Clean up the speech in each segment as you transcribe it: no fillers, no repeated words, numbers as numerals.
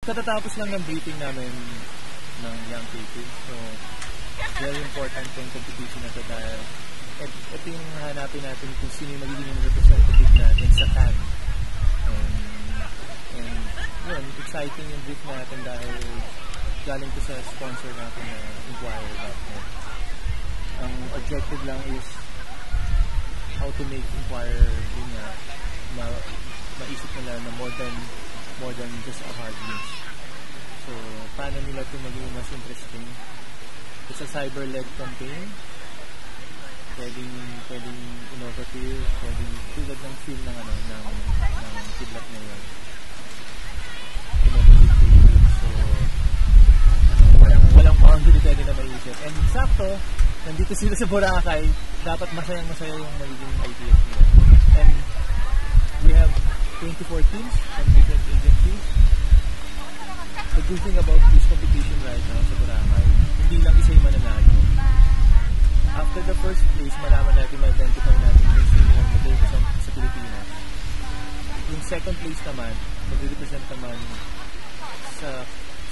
Katatapos lang ng briefing namin ng Young People. So, very important yung competition na ito dahil ito yung hanapin natin kung sino yung magiging representative natin sa Cannes. And yun, exciting yung brief natin dahil galing ko sa sponsor natin na Inquirer.net. Ang objective lang is how to make Inquirer yun nga, maisip nila na more than just a hard news. So, paano nila ito maging mas interesting? It's a cyber-led campaign. Pwedeng innovative, pwedeng tulad ng film ng kidlat na yun. Innovative. So, walang boundary pwede na maisip. And sakto, nandito sila sa Boracay, dapat masayang-masaya yung magiging ideas nila. And we have 24 teams from different agencies. The good thing about this competition right now sa Boracay, hindi lang isa yung mananalo. After the first place, malaman natin, ma-identify natin kung sino yung mag-represent sa Pilipinas. Yung second place naman, mag-represent naman sa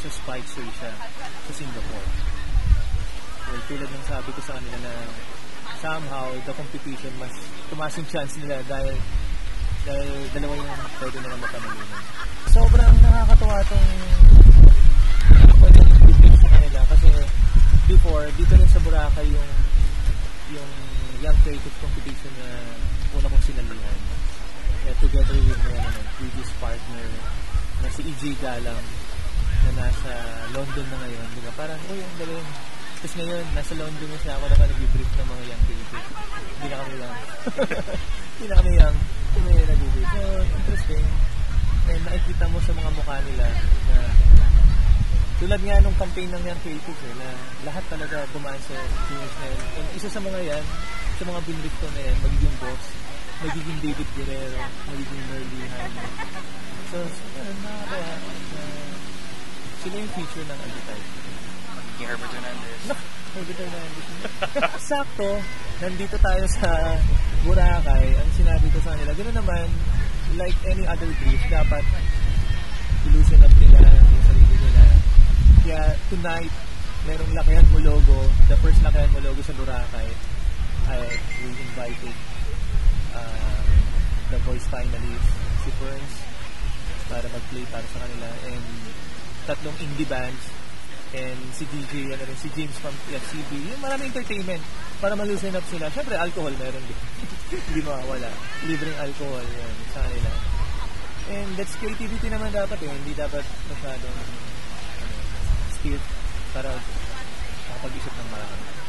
Spikes Asia, sa Singapore. Well, tulad ng sabi ko sa kanila na somehow the competition mas tumaas yung chance nila dahil dalawa yung pwede nilang mapanalunan. Sobrang nakakatawa itong competition sa kanila kasi before, dito rin sa Boracay yung Young Creative Competition na una kong sinalihan. Together with my previous partner na si EJ Galang na nasa London na ngayon. Diba? Parang, ang galing. Tapos ngayon, nasa London na siya ako na nag-brief ng mga Young Creative. Hindi na kami young. Hindi na kami young. Hindi na nag-brief. So, interesting. And nakikita mo sa mga mukha nila na tulad nga nung campaign ng Young Creative na lahat talaga dumaan sa finish na yun. And isa sa mga yan, sa mga binrief ko na yan, magiging boss, magiging David Guerrero, magiging Merly Jaime. So, nakakatawa. Sila yung feature ng advertising. Magiging Herbert Hernandez. Herbert Hernandez. Sakto, nandito tayo sa Boracay. Ang sinabi ko sa kanila, ganoon naman, like any other brief, dapat illusion up nila yung sarili nila. Kaya tonight, merong Lakihan Mo logo, the first Lakihan Mo logo sa Boracay. We invited the voice finalists, si Ferns, para mag-play para sa kanila, and 3 indie bands, and si DJ, si James from FCB, yung maraming entertainment para mag-loosen up sila. Siyempre, alcohol meron din. Hindi mawawala. Libreng alcohol yan sa kanila. And that's creativity naman dapat hindi dapat masyadong stiff para makapag-isip ng marami.